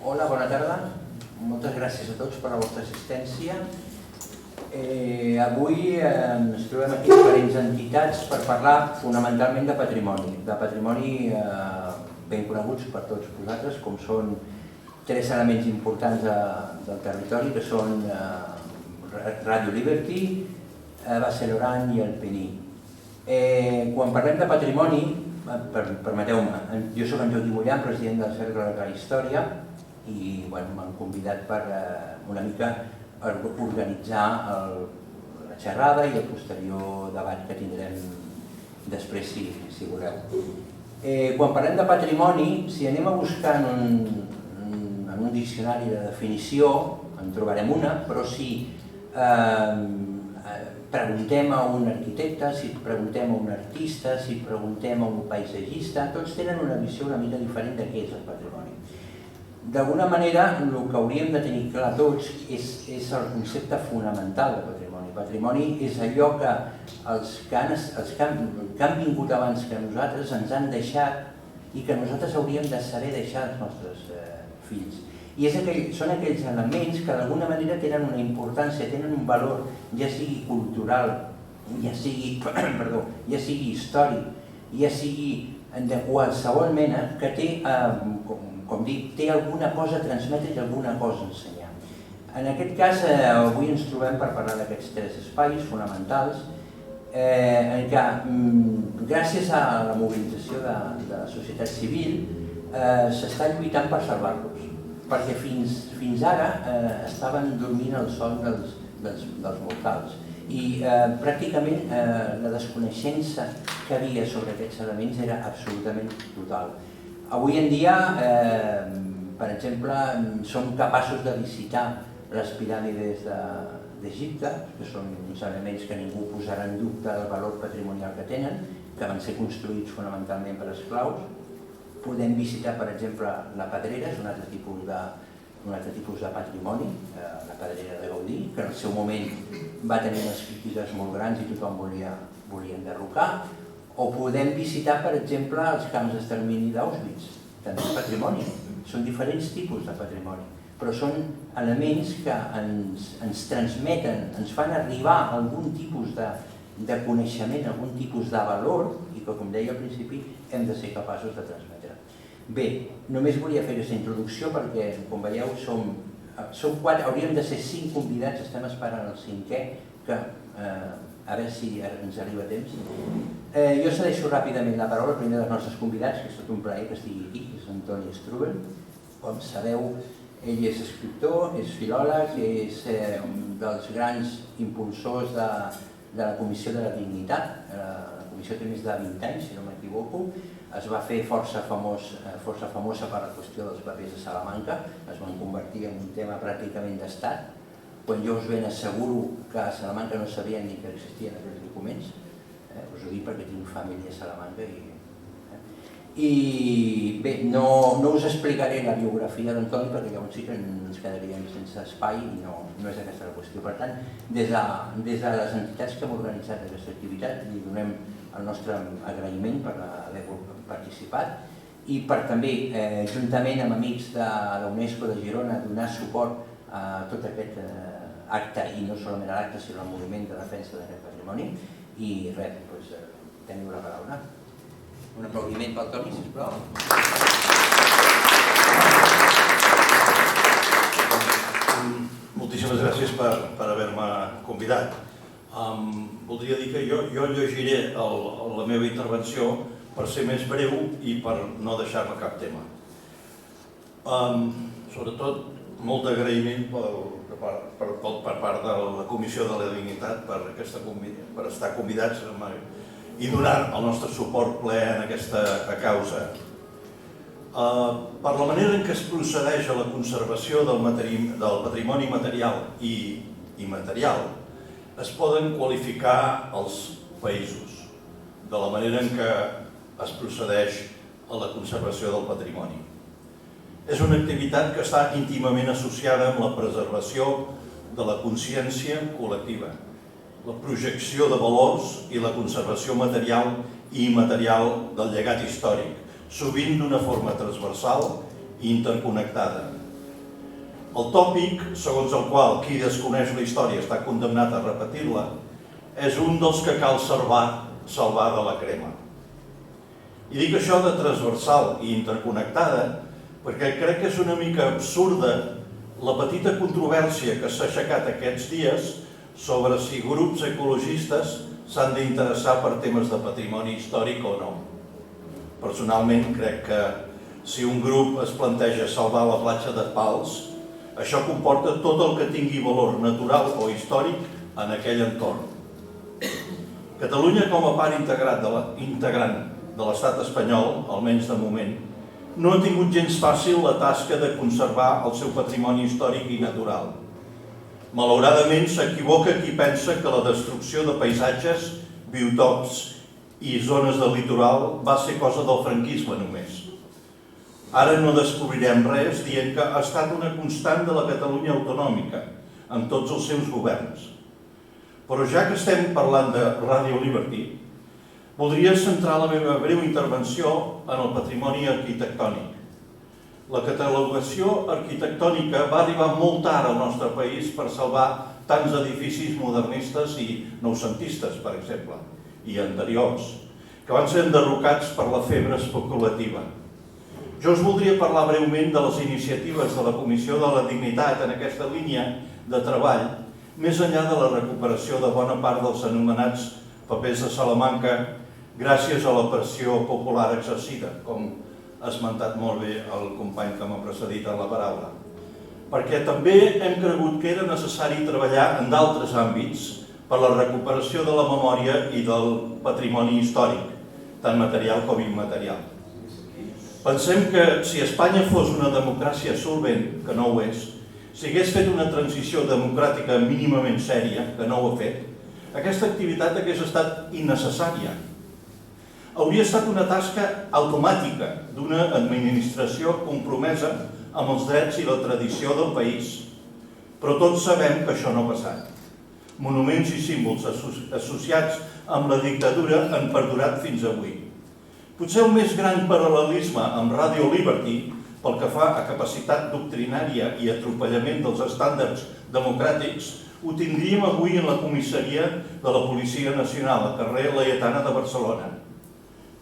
Hola, bona tarda. Moltes gràcies a tots per la vostra assistència. Avui ens trobem aquí diferents entitats per parlar fonamentalment de patrimoni ben coneguts per tots vosaltres, com són tres elements importants del territori, que són Radio Liberty, Base Loran i el PNI. Quan parlem de patrimoni, permeteu-me, jo soc en Joaquim Ullan, president del Cercle de la Història, i m'han convidat per una mica organitzar la xerrada i el posterior debat que tindrem després, si voleu. Quan parlem de patrimoni, si anem a buscar en un diccionari de definició, en trobarem una, però si preguntem a un arquitecte, si preguntem a un artista, si preguntem a un paisatgista, tots tenen una visió una mica diferent de què és el patrimoni. D'alguna manera, el que hauríem de tenir clar tots és el concepte fonamental de patrimoni. Patrimoni és allò que els que han vingut abans que nosaltres ens han deixat i que nosaltres hauríem de saber deixar als nostres fills. I són aquells elements que d'alguna manera tenen una importància, tenen un valor, ja sigui cultural, ja sigui històric, ja sigui de qualsevol mena, que té, com dic, té alguna cosa a transmetre i alguna cosa a ensenyar. En aquest cas, avui ens trobem per parlar d'aquests tres espais fonamentals en què, gràcies a la mobilització de la societat civil, s'està lluitant per salvar-los, perquè fins ara estaven dormint el son dels mortals i pràcticament la desconeixença que havia sobre aquests elements era absolutament total. Avui en dia, per exemple, som capaços de visitar les piràmides d'Egipte, que són uns elements que ningú posarà en dubte el valor patrimonial que tenen, que van ser construïts fonamentalment per esclaus. Podem visitar, per exemple, la Pedrera, és un altre tipus de patrimoni, la Pedrera de Gaudí, que en el seu moment va tenir unes crítiques molt grans i tothom volia enderrocar. O podem visitar, per exemple, els camps d'extermini d'Auschwitz, també és patrimoni. Són diferents tipus de patrimoni, però són elements que ens transmeten, ens fan arribar a algun tipus de coneixement, algun tipus de valor i que, com deia al principi, hem de ser capaços de transmetre. Bé, només volia fer aquesta introducció perquè, com veieu, som 4, hauríem de ser 5 convidats, estem esperant el 5è, que a veure si ens arriba a temps. Jo cedeixo ràpidament la paraula al primer dels nostres convidats, que és tot un plaer que estigui aquí, que és Antoni Strubel. Com sabeu, ell és escriptor, és filòleg, és un dels grans impulsors de la Comissió de la Dignitat. La comissió té més de 20 anys, si no m'equivoco. Es va fer força famosa per la qüestió dels papers de Salamanca, es van convertir en un tema pràcticament d'estat. Quan jo us ben asseguro que a Salamanca no sabien ni que existien aquests documents, us ho dic perquè tinc família a Salamanca i bé, no us explicaré la biografia d'Antoni perquè llavors sí que ens quedaríem sense espai i no és aquesta la qüestió. Per tant, des de les entitats que hem organitzat aquesta activitat li donem el nostre agraïment per haver participat i per també, juntament amb amics de la UNESCO de Girona, donar suport a tot aquest acte, i no solament a l'acte, sinó al moviment de defensa d'aquest patrimoni. I res, doncs, teniu la paraula. Un aplaudiment pel Toni, sisplau. Moltíssimes gràcies per haver-me convidat. Voldria dir que jo llegiré la meva intervenció per ser més breu i per no deixar-me cap tema. Sobretot, molt d'agraïment per part de la Comissió de la Dignitat per estar convidats i donar el nostre suport ple en aquesta causa. Per la manera en què es procedeix a la conservació del patrimoni material i immaterial, es poden qualificar els països de la manera en què es procedeix a la conservació del patrimoni. És una activitat que està íntimament associada amb la preservació de la consciència col·lectiva la projecció de valors i la conservació material i immaterial del llegat històric, sovint d'una forma transversal i interconnectada. El tòpic, segons el qual qui desconeix la història està condemnat a repetir-la, és un dels que cal salvar de la crema. I dic això de transversal i interconnectada perquè crec que és una mica absurda la petita controvèrsia que s'ha aixecat aquests dies sobre si grups ecologistes s'han d'interessar per temes de patrimoni històric o no. Personalment crec que si un grup es planteja salvar la platja de Pals, això comporta tot el que tingui valor natural o històric en aquell entorn. Catalunya, com a part integrant de l'estat espanyol, almenys de moment, no ha tingut gens fàcil la tasca de conservar el seu patrimoni històric i natural. Malauradament, s'equivoca qui pensa que la destrucció de paisatges, biotops i zones del litoral va ser cosa del franquisme només. Ara no descobrirem res dient que ha estat una constant de la Catalunya autonòmica, en tots els seus governs. Però ja que estem parlant de Radio Liberty, voldria centrar la meva breu intervenció en el patrimoni arquitectònic. La catalogació arquitectònica va arribar molt tard al nostre país per salvar tants edificis modernistes i noucentistes, per exemple, i anteriors, que van ser enderrocats per la febre especulativa. Jo us voldria parlar breument de les iniciatives de la Comissió de la Dignitat en aquesta línia de treball, més enllà de la recuperació de bona part dels anomenats papers de Salamanca gràcies a la pressió popular exercida, com ha esmentat molt bé el company que m'ha precedit en la paraula. Perquè també hem cregut que era necessari treballar en d'altres àmbits per la recuperació de la memòria i del patrimoni històric, tant material com immaterial. Pensem que si Espanya fos una democràcia solvent, que no ho és, si hagués fet una transició democràtica mínimament sèria, que no ho ha fet, aquesta activitat hagués estat innecessària. Hauria estat una tasca automàtica d'una administració compromesa amb els drets i la tradició del país. Però tots sabem que això no ha passat. Monuments i símbols associats amb la dictadura han perdurat fins avui. Potser el més gran paral·lelisme amb Radio Liberty, pel que fa a capacitat doctrinària i atropellament dels estàndards democràtics, ho tindríem avui en la comissaria de la Policia Nacional, al carrer Laietana de Barcelona.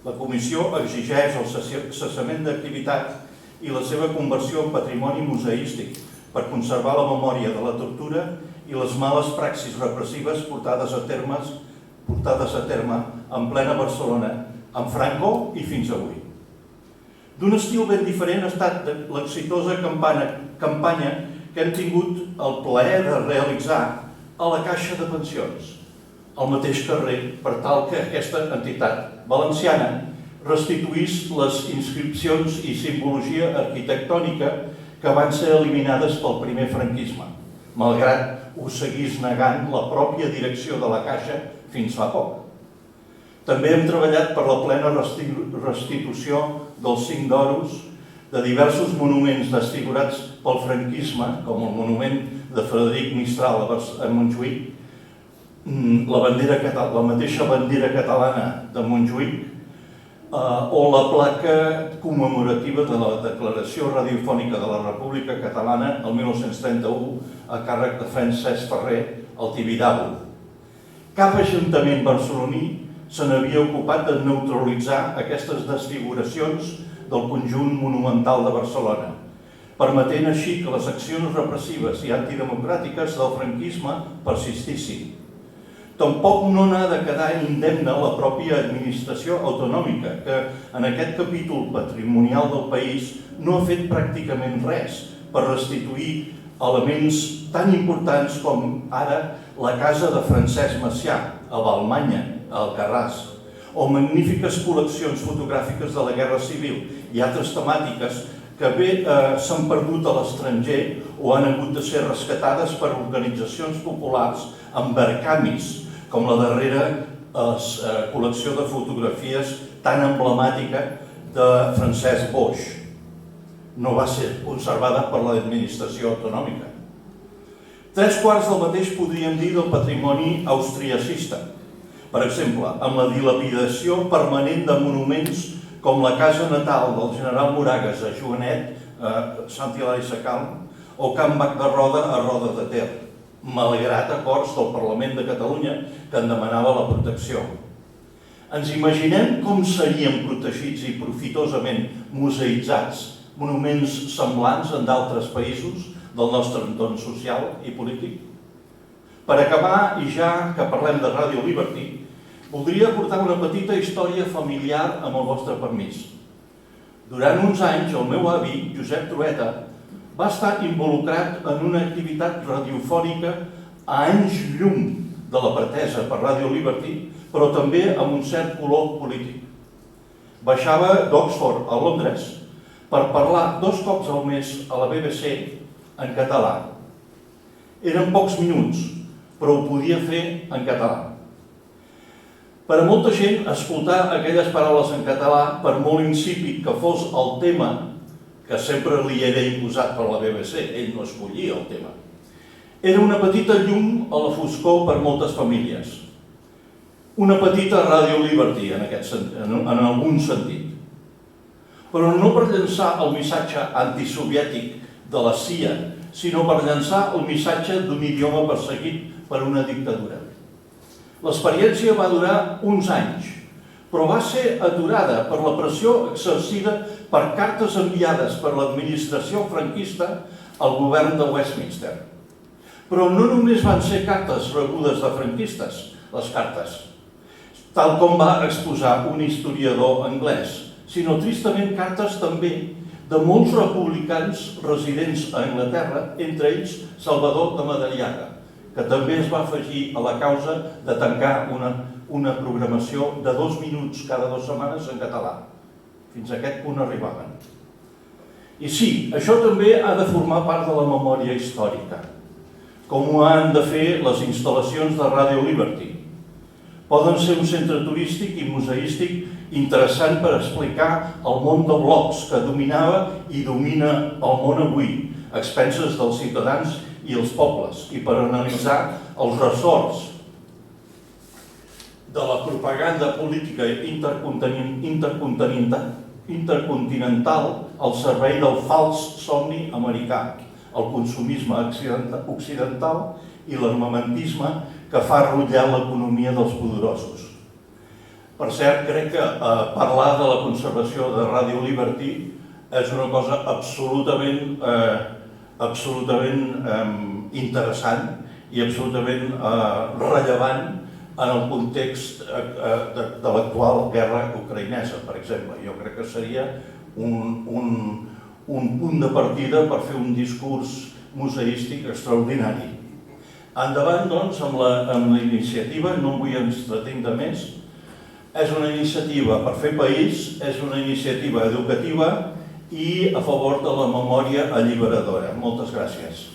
La comissió exigeix el cessament d'activitat i la seva conversió en patrimoni museístic per conservar la memòria de la tortura i les males praxis repressives portades a terme en plena Barcelona, amb Franco i fins avui. D'un estil ben diferent ha estat l'exitosa campanya que hem tingut el plaer de realitzar a la Caixa de Pensions, al mateix carrer, per tal que aquesta entitat valenciana restituís les inscripcions i simbologia arquitectònica que van ser eliminades pel primer franquisme, malgrat ho seguís negant la pròpia direcció de la Caixa fins fa poc. També hem treballat per la plena restitució dels 5 d'oros de diversos monuments desfigurats pel franquisme, com el monument de Frederic Mistral a Montjuïc, la mateixa bandera catalana de Montjuïc o la placa commemorativa de la Declaració Radiofònica de la República Catalana el 1931 a càrrec de Francesc Ferrer al Tibidabo. Cap ajuntament barceloní se n'havia ocupat de neutralitzar aquestes desfiguracions del conjunt monumental de Barcelona, permetent així que les accions repressives i antidemocràtiques del franquisme persistissin. Tampoc no n'ha de quedar indemne la pròpia administració autonòmica, que en aquest capítol patrimonial del país no ha fet pràcticament res per restituir elements tan importants com ara la casa de Francesc Macià, a Vallmanya, a Alcarràs, o magnífiques col·leccions fotogràfiques de la Guerra Civil i altres temàtiques que bé s'han perdut a l'estranger o han hagut de ser rescatades per organitzacions populars amb vercamis, com la darrera col·lecció de fotografies tan emblemàtica de Francesc Boix. No va ser conservada per l'administració autonòmica. 3/4 del mateix podríem dir del patrimoni austriacista. Per exemple, amb la dilapidació permanent de monuments com la casa natal del general Moragues a Joanet, a Sant Hilari Sacalm, o Can Bac de Roda a Roda de Ter, malgrat acords del Parlament de Catalunya que en demanava la protecció. Ens imaginem com serien protegits i profitosament museïtzats monuments semblants en d'altres països del nostre entorn social i polític? Per acabar, i ja que parlem de Radio Liberty, voldria aportar una petita història familiar amb el vostre permís. Durant uns anys, el meu avi, Josep Trueta, va estar involucrat en una activitat radiofònica a anys llum de la pretesa per Radio Liberty, però també amb un cert color polític. Baixava d'Oxford a Londres per parlar 2 cops al mes a la BBC en català. Eren pocs minuts, però ho podia fer en català. Per a molta gent, escoltar aquelles paraules en català, per molt insípid que fos el tema, que sempre li era imposat per la BBC, ell no escollia el tema, era una petita llum a la foscor per moltes famílies. Una petita Radio Liberty, en algun sentit. Però no per llançar el missatge antisoviètic de la CIA, sinó per llançar el missatge d'un idioma perseguit per una dictadura. L'experiència va durar uns anys, però va ser aturada per la pressió exercida per cartes enviades per l'administració franquista al govern de Westminster. Però no només van ser cartes rebudes de franquistes, les cartes, tal com va exposar un historiador anglès, sinó tristament cartes també de molts republicans residents a Anglaterra, entre ells Salvador de Madariaga, que també es va afegir a la causa de tancar una programació de 2 minuts cada 2 setmanes en català. Fins a aquest punt arribaven. I sí, això també ha de formar part de la memòria històrica, com ho han de fer les instal·lacions de Radio Liberty. Poden ser un centre turístic i museístic interessant per explicar el món de blocs que dominava i domina el món avui, a expenses dels ciutadans i els pobles, i per analitzar els ressorts de la propaganda política intercontinental al servei del fals somni americà, el consumisme occidental i l'armamentisme que fa rotllar l'economia dels poderosos. Per cert, crec que parlar de la conservació de Radio Liberty és una cosa absolutament interessant i absolutament rellevant en el context de l'actual guerra ucraïnesa, per exemple. Jo crec que seria un punt de partida per fer un discurs museístic extraordinari. Endavant, doncs, amb la iniciativa, no em vull entretindre més. És una iniciativa per fer país, és una iniciativa educativa i a favor de la memòria alliberadora. Moltes gràcies.